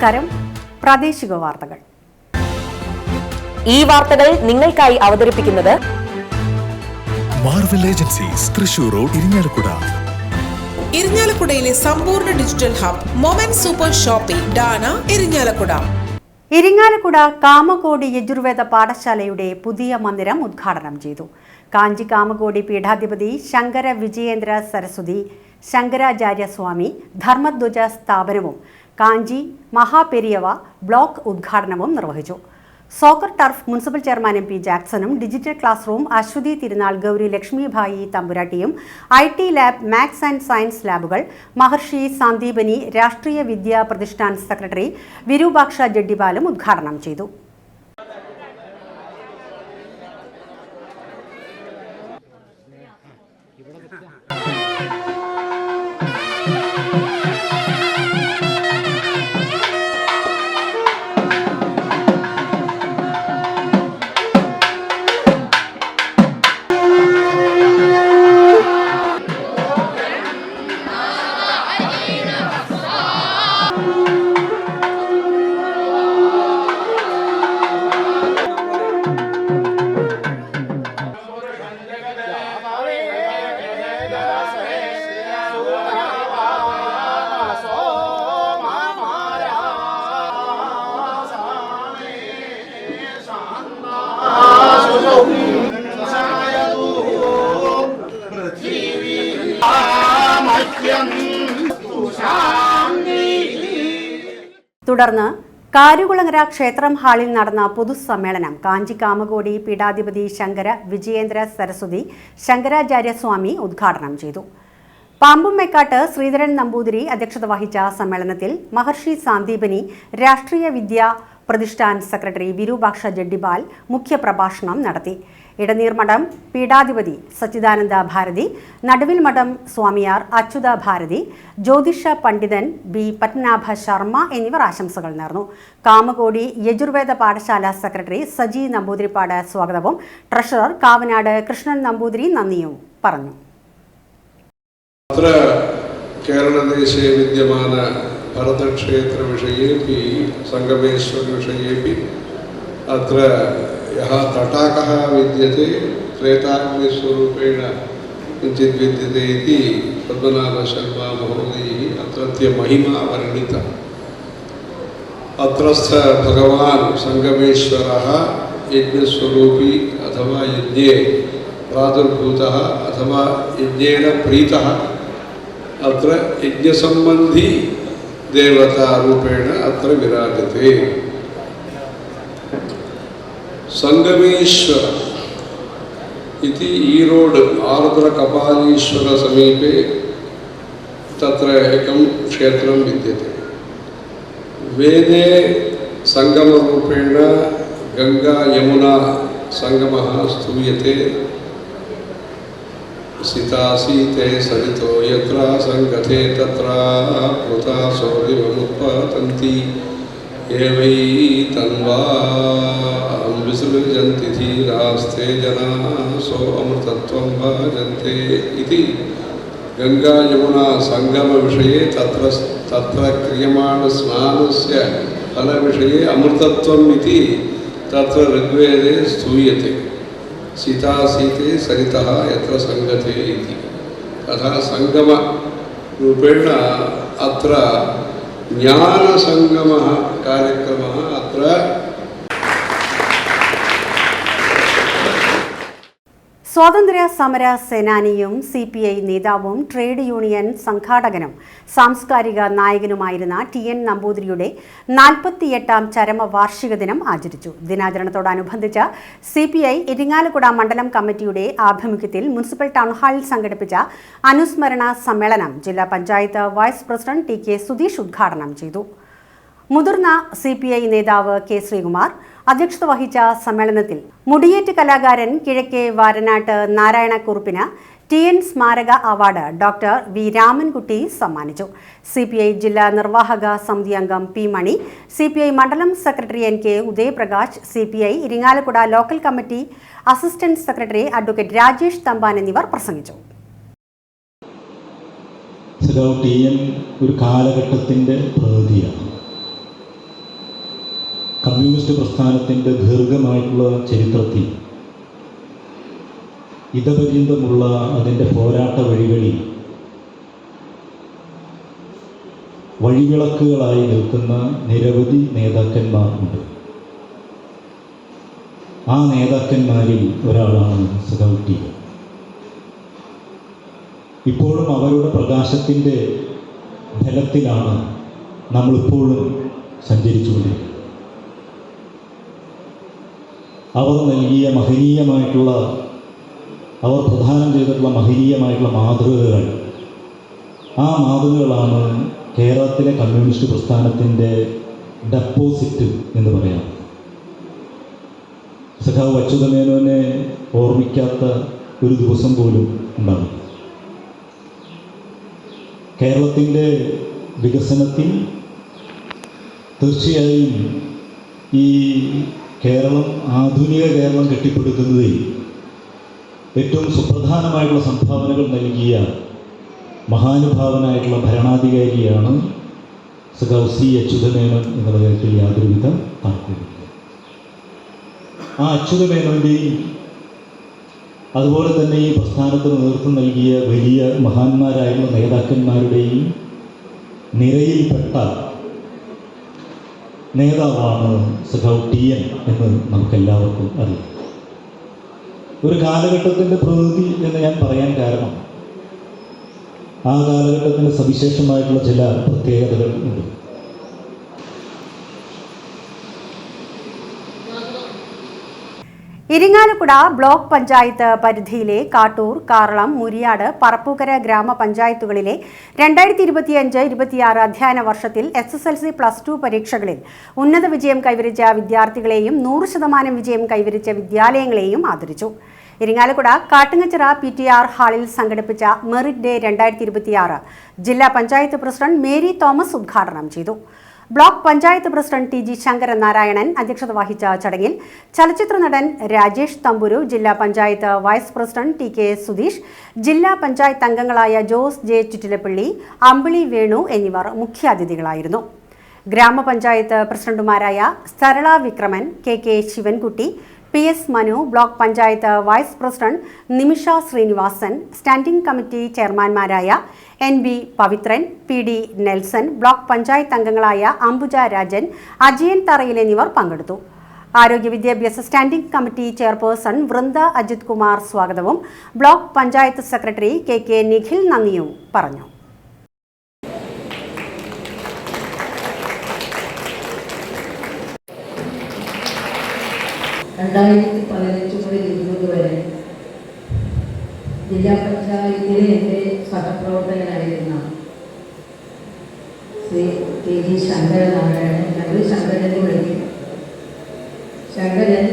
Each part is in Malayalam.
നമസ്കാരം. പ്രാദേശിക വാർത്തകൾ. ഈ വാർത്തകൾ നിങ്ങൾക്കായി അവതരിപ്പിക്കുന്നത് Marvel agencies, Thrissur road, Irinjalakuda. ഇരിങ്ങാലക്കുടയിലെ സമ്പൂർണ്ണ digital hub moment super shopping ഡാന ഇരിങ്ങാലക്കുട. ഇരിങ്ങാലക്കുട കാമകോടി യജുർവേദ പാഠശാലയുടെ പുതിയ മന്ദിരം ഉദ്ഘാടനം ചെയ്തു. കാഞ്ചി കാമകോടി പീഠാധിപതി ശങ്കര വിജയേന്ദ്ര സരസ്വതി ശങ്കരാചാര്യസ്വാമി ധർമ്മധ്വജ സ്ഥാപനവും കാഞ്ചി മഹാപെരിയവ ബ്ലോക്ക് ഉദ്ഘാടനവും നിർവഹിച്ചു. Soccer turf municipal chairman MP ജാക്സണും digital classroom Aswathi Thirunal Gowri Lakshmibai തമ്പുരാട്ടിയും IT lab maths and science ലാബുകൾ മഹർഷി സാന്ദീപനി രാഷ്ട്രീയ വിദ്യാ പ്രതിഷ്ഠാൻ സെക്രട്ടറി വിരൂപാക്ഷ ജഡ്ഡിപാലും ഉദ്ഘാടനം ചെയ്തു. തുടർന്ന് കാരുകുളങ്ങര ക്ഷേത്രം ഹാളിൽ നടന്ന പൊതുസമ്മേളനം കാഞ്ചി കാമകോടി പീഠാധിപതി ശങ്കര വിജയേന്ദ്ര സരസ്വതി ശങ്കരാചാര്യസ്വാമി ഉദ്ഘാടനം ചെയ്തു. പാമ്പുമേക്കാട്ട് ശ്രീധരൻ നമ്പൂതിരി അധ്യക്ഷത വഹിച്ച സമ്മേളനത്തിൽ മഹർഷി സാന്ദീപനി രാഷ്ട്രീയ വിദ്യാ പ്രതിഷ്ഠാൻ സെക്രട്ടറി വിരൂപാക്ഷ ജഡ്ഡിപാൽ മുഖ്യപ്രഭാഷണം നടത്തി. ഇടനീർ മഠം പീഠാധിപതി സച്ചിദാനന്ദ ഭാരതി, നടുവിൽ മഠം സ്വാമിയാർ അച്യുത ഭാരതി, ജ്യോതിഷ പണ്ഡിതൻ B. പത്മനാഭ ശർമ്മ എന്നിവർ ആശംസകൾ നേർന്നു. കാമകോടി യജുർവേദ പാഠശാല സെക്രട്ടറി സജി നമ്പൂതിരിപ്പാട് സ്വാഗതവും ട്രഷറർ കാവനാട് കൃഷ്ണൻ നമ്പൂതിരി നന്ദിയും പറഞ്ഞു. കേരളദേശേ വിദ്യമാന ഭരതക്ഷേത്ര വിഷയേപി സംഗമേശ്വര വിഷയേപി അത്ര यः तटाकः विद्यते त्रेताग्निस्वरूपेण किञ्चित् विद्यते इति पद्मनाभशर्मा महोदयैः अत्रत्य महिमा वर्णिता. अत्रस्थ भगवान् संगमेश्वरः यज्ञस्वरूपी अथवा यज्ञे प्रादुर्भूतः अथवा यज्ञेन प्रीतः अत्र यज्ञसम्बन्धी देवतारूपेण अत्र विराजते. संगमेश्वर इति ईरोड आर्द्रकपालीश्वर समीपे तत्र एकं क्षेत्रं विद्यते. वेदे संगमरूपेण गंगा यमुना संगमः स्तूयते. सितासीते सरितो यत्र संगते तत्र प्लुता सौरिवमुत्पतन्ति एवै तन्वा विसृजन्ति धीरास्ते जनाः सो अमृतत्वं भजन्ते इति गंगा यमुना संगम विषये तत्र क्रियमाण स्नानस्य फल विषये अमृतत्वम् इति तत्र ऋग्वेदे स्तूयते. सीता सीते सरितः यत्र संगते इति तथा संगम रूपेण अत्र ज्ञान संगमः कार्यक्रमः अत्र. സ്വാതന്ത്ര്യ സമര സേനാനിയും CPI നേതാവും ട്രേഡ് യൂണിയൻ സംഘാടകനും സാംസ്കാരിക നായകനുമായിരുന്ന TN നമ്പൂതിരിയുടെ 48ാം ചരമവാർഷിക ദിനം ആചരിച്ചു. ദിനാചരണത്തോടനുബന്ധിച്ച് CPI ഇരിങ്ങാലക്കുട മണ്ഡലം കമ്മിറ്റിയുടെ ആഭിമുഖ്യത്തിൽ മുനിസിപ്പൽ ടൗൺ ഹാളിൽ സംഘടിപ്പിച്ച അനുസ്മരണ സമ്മേളനം ജില്ലാ panchayat vice president TK Sudheesh ഉദ്ഘാടനം ചെയ്തു. മുതിർന്ന CPI നേതാവ് K. ശ്രീകുമാർ അധ്യക്ഷത വഹിച്ച സമ്മേളനത്തിൽ മുടിയേറ്റ് കലാകാരൻ കിഴക്കേ വാരനാട്ട് നാരായണക്കുറുപ്പിന് TN സ്മാരക അവാർഡ് ഡോക്ടർ V. രാമൻകുട്ടി സമ്മാനിച്ചു. CPI ജില്ലാ നിർവാഹക സമിതി അംഗം P. മണി, CPI മണ്ഡലം secretary NK Udayaprakash, CPI Irinjalakuda local committee assistant secretary advocate Rajesh Thampan എന്നിവർ പ്രസംഗിച്ചു. TN ഒരു കാലഘട്ടത്തിൻ്റെ പ്രതിയാണ്. കമ്മ്യൂണിസ്റ്റ് പ്രസ്ഥാനത്തിൻ്റെ ദീർഘമായിട്ടുള്ള ചരിത്രത്തിൽ ഇതപര്യന്തമുള്ള അതിൻ്റെ പോരാട്ട വഴികളിൽ വഴിവിളക്കുകളായി നിൽക്കുന്ന നിരവധി നേതാക്കന്മാർ ഉണ്ട്. ആ നേതാക്കന്മാരിൽ ഒരാളാണ് സഖാവ് ടി. ഇപ്പോഴും അവരുടെ പ്രകാശത്തിൻ്റെ ഫലത്തിലാണ് നമ്മളിപ്പോഴും സഞ്ചരിച്ചുകൊണ്ടിരിക്കുന്നത്. അവർ നൽകിയ മഹനീയമായിട്ടുള്ള, അവർ പ്രദാനം ചെയ്തിട്ടുള്ള മഹനീയമായിട്ടുള്ള മാതൃകകൾ, ആ മാതൃകകളാണ് കേരളത്തിലെ കമ്മ്യൂണിസ്റ്റ് പ്രസ്ഥാനത്തിൻ്റെ ഡെപ്പോസിറ്റ് എന്ന് പറയാം. സഖാവ് അച്യുതമേനോനെ ഓർമ്മിക്കാത്ത ഒരു ദിവസം പോലും ഉണ്ടാകും. കേരളത്തിൻ്റെ വികസനത്തിൽ തീർച്ചയായും ഈ കേരളം, ആധുനിക കേരളം കെട്ടിപ്പടുക്കുന്നതിൽ ഏറ്റവും സുപ്രധാനമായിട്ടുള്ള സംഭാവനകൾ നൽകിയ മഹാനുഭാവനായിട്ടുള്ള ഭരണാധികാരിയാണ് സഖാവ് സി അച്യുതമേനോൻ എന്നുള്ള കാര്യത്തിൽ യാതൊരുവിധ തർക്കവുമില്ല. ആ അച്യുതമേനോൻ്റെയും അതുപോലെ തന്നെ ഈ പ്രസ്ഥാനത്തിന് നേതൃത്വം നൽകിയ വലിയ മഹാന്മാരായുള്ള നേതാക്കന്മാരുടെയും നിരയിൽപ്പെട്ട നേതാവാണ് സഖാവ് ടി എൻ എന്ന് നമുക്കെല്ലാവർക്കും അറിയാം. ഒരു കാലഘട്ടത്തിൻ്റെ പ്രതിനിധി എന്ന് ഞാൻ പറയാൻ കാരണം ആ കാലഘട്ടത്തിന് സവിശേഷമായിട്ടുള്ള ചില പ്രത്യേകതകൾ ഉണ്ട്. ഇരിങ്ങാലക്കുട ബ്ലോക്ക് പഞ്ചായത്ത് പരിധിയിലെ കാട്ടൂർ, കാറളം, മുരിയാട്, പറപ്പൂക്കര ഗ്രാമപഞ്ചായത്തുകളിലെ 2025-26 അധ്യയന വർഷത്തിൽ SSLC +2 പരീക്ഷകളിൽ ഉന്നത വിജയം കൈവരിച്ച വിദ്യാർത്ഥികളെയും 100% വിജയം കൈവരിച്ച വിദ്യാലയങ്ങളെയും ആദരിച്ചു. ഇരിങ്ങാലക്കുട കാട്ടുങ്ങച്ചിറ PTR ഹാളിൽ സംഘടിപ്പിച്ച മെറിറ്റ് ഡേ 2026 ജില്ലാ പഞ്ചായത്ത് പ്രസിഡന്റ് മേരി തോമസ് ഉദ്ഘാടനം ചെയ്തു. Block panchayat president TG Sankaranarayanan അധ്യക്ഷത വഹിച്ച ചടങ്ങിൽ ചലച്ചിത്ര നടൻ രാജേഷ് തമ്പുരു, ജില്ലാ panchayat vice president TK Sudheesh, ജില്ലാ പഞ്ചായത്ത് അംഗങ്ങളായ ജോസ് ജെ ചുറ്റിലപ്പള്ളി, അമ്പിളി വേണു എന്നിവർ മുഖ്യാതിഥികളായിരുന്നു. ഗ്രാമപഞ്ചായത്ത് പ്രസിഡന്റുമാരായ Sarala Vikraman, KK Sivankutty, PS Manu, block panchayat vice president Nimisha Sreenivasan, standing committee ചെയർമാൻമാരായ NB Pavithran, PD Nelson, block panchayat അംഗങ്ങളായ അംബുജ രാജൻ, അജയൻ തറയിൽ എന്നിവർ പങ്കെടുത്തു. ആരോഗ്യ വിദ്യാഭ്യാസ standing committee chairperson Vrinda Ajith Kumar സ്വാഗതവും block panchayat secretary KK Nikhil നന്ദിയും പറഞ്ഞു. മുതൽ 20 വരെ ജില്ലാ പഞ്ചായത്തിലെ എൻ്റെ സഹപ്രവർത്തകനായിരുന്ന ശ്രീ TG ശങ്കരനാരായണൻ, ഞങ്ങൾ ശങ്കരനെ വിളിക്കും. ശങ്കരൻ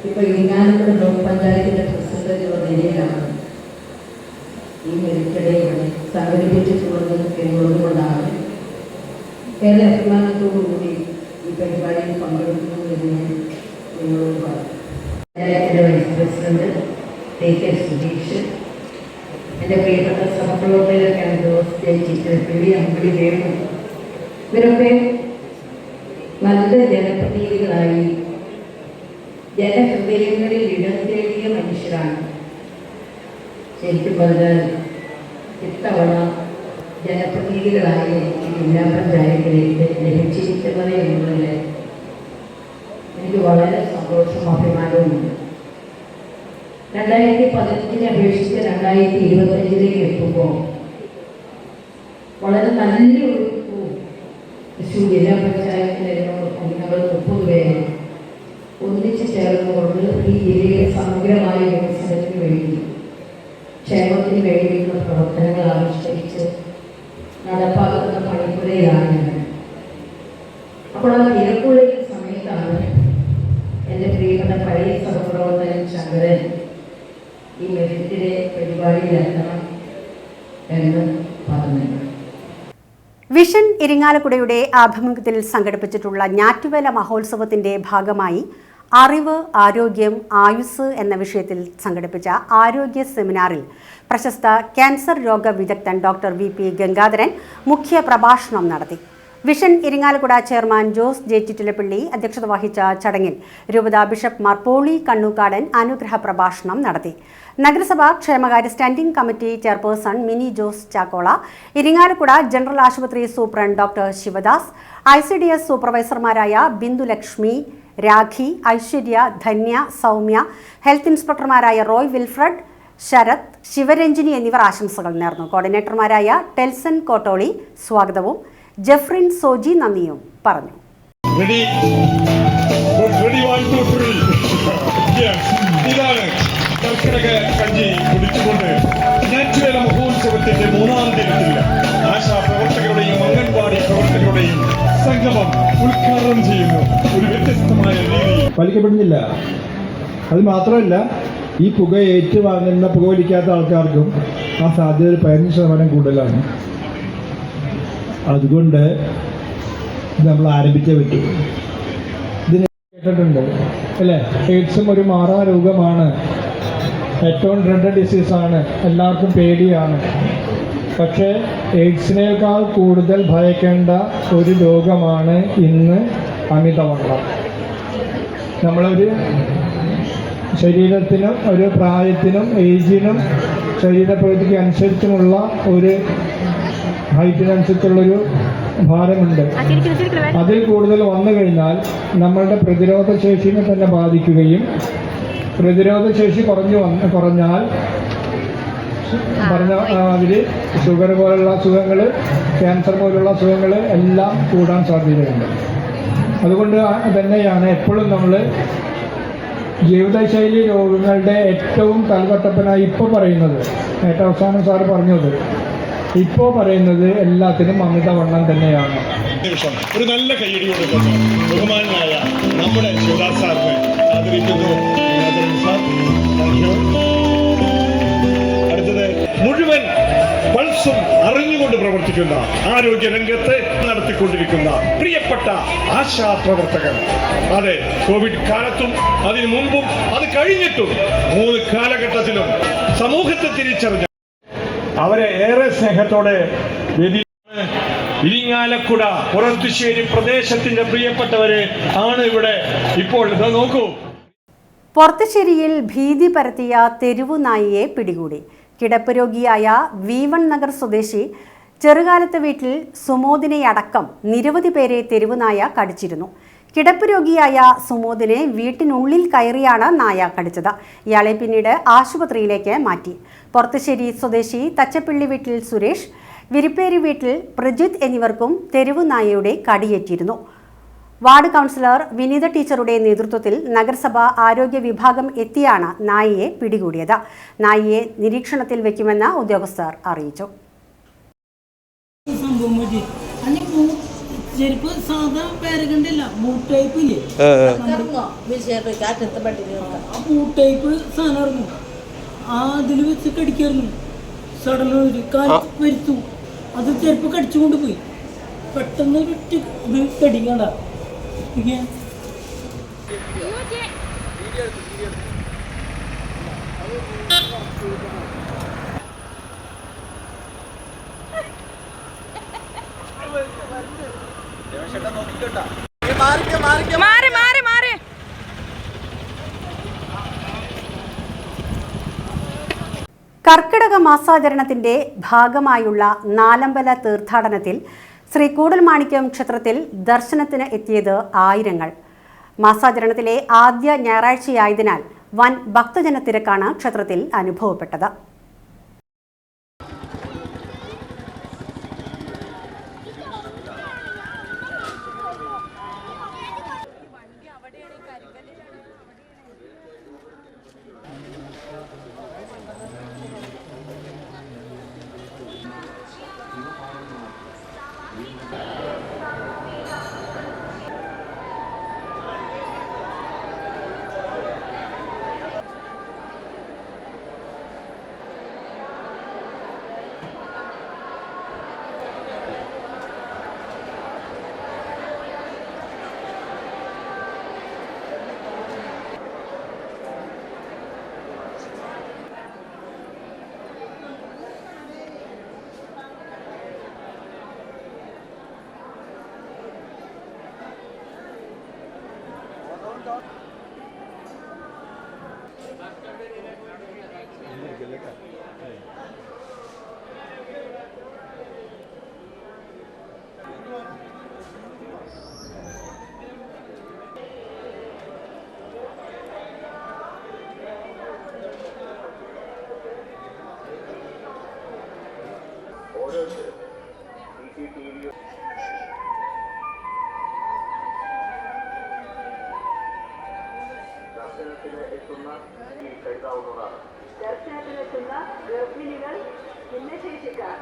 ഇപ്പോൾ ഇരിങ്ങാലക്കുട ബ്ലോക്ക് പഞ്ചായത്തിൻ്റെ പ്രസിഡന്റ് എന്നുള്ള നിലയിലാണ് ഈ മെറിറ്റ് ഇവിടെ സംഘടിപ്പിച്ചിട്ടുള്ളത് എന്നുള്ളതുകൊണ്ടാണ് ഏറെ അഭിമാനത്തോടുകൂടി ഈ പരിപാടിയിൽ പങ്കെടുക്കുന്നു എന്ന് നിങ്ങളോട് പറഞ്ഞു. പഞ്ചായത്തിൻ്റെ വൈസ് പ്രസിഡന്റ് TK സുധീഷ്, എൻ്റെ പ്രിയപ്പെട്ട സഹപ്രവർത്തകരൊക്കെയാണ് ജോസ് ജെ ചിത്രപ്പള്ളി, അമ്പിളി വേണു, ഇവരൊക്കെ നല്ല ജനപ്രതിനിധികളായി ജനഹൃദയങ്ങളിൽ ഇടം തേടിയ മനുഷ്യരാണ്. ശരിക്കും പറഞ്ഞാൽ ഇത്തവണ ജനപ്രതിനിധികളായി എനിക്ക് ജില്ലാ പഞ്ചായത്തിലേക്ക് ലഭിച്ചിരിക്കുന്നത് എന്നുള്ളതിൽ എനിക്ക് വളരെ സന്തോഷവും അഭിമാനവുമുണ്ട്. 2015 അപേക്ഷിച്ച് 2025 എത്തുമ്പോൾ വളരെ നല്ലൊരു തൃശ്ശൂർ ജില്ലാ പഞ്ചായത്തിലെ അംഗങ്ങൾ 30 പേരെ ഒന്നിച്ചു ചേർന്നുകൊണ്ട് ഈ ജില്ലയുടെ സമഗ്രമായ വികസനത്തിന് വേണ്ടി, ക്ഷേമത്തിന് വേണ്ടിയുള്ള പ്രവർത്തനങ്ങൾ ആവിഷ്കരിച്ച് നടപ്പാക്കുന്ന പണിപ്പുരയിലാണ് ഞാൻ. അപ്പോൾ ആ തിരക്കുള്ള സമയത്താണ് എൻ്റെ പ്രിയപ്പെട്ട പഴയ സഹപ്രവർത്തകൻ ശങ്കരൻ ഈ മെറിറ്റിലെ പരിപാടിയിലെത്തണം എന്ന് പറഞ്ഞു. വിഷൻ ഇരിങ്ങാലക്കുടയുടെ ആഭിമുഖ്യത്തിൽ സംഘടിപ്പിച്ചിട്ടുള്ള ഞാറ്റുവേല മഹോത്സവത്തിന്റെ ഭാഗമായി അറിവ്, ആരോഗ്യം, ആയുസ് എന്ന വിഷയത്തിൽ സംഘടിപ്പിച്ച ആരോഗ്യ സെമിനാറിൽ പ്രശസ്ത ക്യാൻസർ രോഗ വിദഗ്ധൻ ഡോക്ടർ VP ഗംഗാധരൻ മുഖ്യ പ്രഭാഷണം നടത്തി. Vision Irinjalakuda chairman Jose J Chittilappilly അധ്യക്ഷത വഹിച്ച ചടങ്ങിൽ രൂപതാ ബിഷപ്പ് മാർ പോളി കണ്ണൂക്കാടൻ അനുഗ്രഹ പ്രഭാഷണം നടത്തി. നഗരസഭാ ക്ഷേമകാര്യ standing committee chairperson Mini Jose Chakkola, Irinjalakuda general ആശുപത്രി സൂപ്രണ്ട് ഡോക്ടർ ശിവദാസ്, ICDS സൂപ്പർവൈസർമാരായ ബിന്ദുലക്ഷ്മി, രാഖി, ഐശ്വര്യ, ധന്യ, സൗമ്യ, ഹെൽത്ത് ഇൻസ്പെക്ടർമാരായ റോയ് വിൽഫ്രഡ്, ശരത്, ശിവരഞ്ജിനി എന്നിവർ ആശംസകൾ നേർന്നു. കോർഡിനേറ്റർമാരായ ടെൽസൺ കോട്ടോളി സ്വാഗതവും ജെഫ്രിൻ സോജി നന്ദിയും പറഞ്ഞു. കർക്കിടക കഞ്ഞി കുടിച്ചുകൊണ്ട് നാച്ചുറൽ മഹോത്സവത്തിന്റെ 3ാം ദിനത്തിൽ ആശാ പ്രവർത്തകരുടെയും അംഗൻവാടി പ്രവർത്തകരുടെയും സംഗമം ഉദ്ഘാടനം ചെയ്യുന്നു. ഒരു വ്യത്യസ്തമായ രീതി പാലിക്കപ്പെടുന്നില്ല. അത് മാത്രമല്ല, ഈ പുക ഏറ്റുവാങ്ങുന്ന പുകവലിക്കാത്ത ആൾക്കാർക്കും ആ സാധ്യത ഒരു 15% കൂടുതലാണ്. അതുകൊണ്ട് നമ്മൾ ആരംഭിച്ചേ പറ്റൂ. ഇതിന് കേട്ടിട്ടുണ്ട് അല്ലേ? എയ്ഡ്സും ഒരു മാറാ രോഗമാണ്, ഏറ്റവും ഡ്രഡ് ഡിസീസാണ്, എല്ലാവർക്കും പേടിയാണ്. പക്ഷേ എയ്ഡ്സിനേക്കാൾ കൂടുതൽ ഭയക്കേണ്ട ഒരു രോഗമാണ് ഇന്ന് അമിതവണ്ണം. നമ്മളൊരു ശരീരത്തിനും ഒരു പ്രായത്തിനും ഏജിനും ശരീരപ്രകൃതിക്ക് അനുസരിച്ചുമുള്ള ഒരു ഹൈറ്റിനനുസരിച്ചുള്ളൊരു ഭാരമുണ്ട്. അതിൽ കൂടുതൽ വന്നു കഴിഞ്ഞാൽ നമ്മളുടെ പ്രതിരോധ ശേഷിനെ തന്നെ ബാധിക്കുകയും പ്രതിരോധ ശേഷി കുറഞ്ഞാൽ അതിൽ ഷുഗർ പോലുള്ള അസുഖങ്ങൾ, ക്യാൻസർ പോലുള്ള അസുഖങ്ങൾ എല്ലാം കൂടാൻ സാധ്യതയുണ്ട്. അതുകൊണ്ട് തന്നെയാണ് എപ്പോഴും നമ്മൾ ജീവിതശൈലി രോഗങ്ങളുടെ ഏറ്റവും തലതൊട്ടപ്പനായി ഇപ്പോൾ പറയുന്നത്, ഏറ്റവും അവസാനം സാറ് പറഞ്ഞത്, ഇപ്പോൾ പറയുന്നത് എല്ലാത്തിനും അമിതവണ്ണം തന്നെയാണ്. ഒരു നല്ല കയ്യടിയോട് ബഹുമാനായ നമ്മുടെ ശിവദാസ് സാറിനെ ആദരിക്കുന്നു. അടുത്തത് മുഴുവൻ പൾസും അറിഞ്ഞുകൊണ്ട് പ്രവർത്തിക്കുന്ന ആരോഗ്യ രംഗത്ത് നടത്തിക്കൊണ്ടിരിക്കുന്ന പ്രിയപ്പെട്ട ആശാ പ്രവർത്തകർ. അതെ, കോവിഡ് കാലത്തും അതിനു മുമ്പും അത് കഴിഞ്ഞിട്ടും 3 കാലഘട്ടത്തിലും സമൂഹത്തെ തിരിച്ചറിഞ്ഞ അവരെ ഏറെ സ്നേഹത്തോടെ ഇരിങ്ങാലക്കുട പുറത്തുശ്ശേരി പ്രദേശത്തിന്റെ പ്രിയപ്പെട്ടവരെ ആണ് ഇവിടെ ഇപ്പോൾ. നോക്കൂ, പൊറത്തുശ്ശേരിയിൽ ഭീതി പരത്തിയ തെരുവുനായിയെ പിടികൂടി. കിടപ്പ് രോഗിയായ V1 നഗർ സ്വദേശി ചെറുകാലത്ത് വീട്ടിൽ സുമോദിനെയടക്കം നിരവധി പേരെ തെരുവുനായ കടിച്ചിരുന്നു. കിടപ്പ് രോഗിയായ സുമോദിനെ വീട്ടിനുള്ളിൽ കയറിയാണ് നായ കടിച്ചത്. ഇയാളെ പിന്നീട് ആശുപത്രിയിലേക്ക് മാറ്റി. പൊറത്തുശ്ശേരി സ്വദേശി തച്ചപ്പള്ളി വീട്ടിൽ സുരേഷ്, വിരിപ്പേരി വീട്ടിൽ പ്രജിത്ത് എന്നിവർക്കും തെരുവുനായയുടെ കടിയേറ്റിരുന്നു. വാർഡ് കൗൺസിലർ വിനീത ടീച്ചറുടെ നേതൃത്വത്തിൽ നഗരസഭ ആരോഗ്യ വിഭാഗം എത്തിയാണ് നായയെ പിടികൂടിയത്. നായയെ നിരീക്ഷണത്തിൽ വെക്കുമെന്ന് ഉദ്യോഗസ്ഥർ അറിയിച്ചു. അത് ചെരുപ്പ് കടിച്ചുകൊണ്ട് പോയി. പെട്ടെന്ന് കടിക്കണ്ട. കർക്കിടക മാസാചരണത്തിന്റെ ഭാഗമായുള്ള നാലമ്പല തീർത്ഥാടനത്തിൽ ശ്രീ കൂടൽമാണിക്യം ക്ഷേത്രത്തിൽ ദർശനത്തിന് എത്തിയത് ആയിരങ്ങൾ. മാസാചരണത്തിലെ ആദ്യ ഞായറാഴ്ചയായതിനാൽ വൻ ഭക്തജന തിരക്കാണ് ക്ഷേത്രത്തിൽ അനുഭവപ്പെട്ടത്. ദർശനത്തിനെത്തുന്ന ഗർഭിണികൾ ഭിന്നശേഷിക്കാർ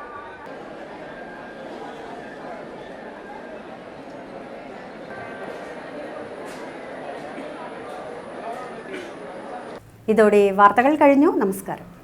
ഇതോടെ വാർത്തകൾ കഴിഞ്ഞു. നമസ്കാരം.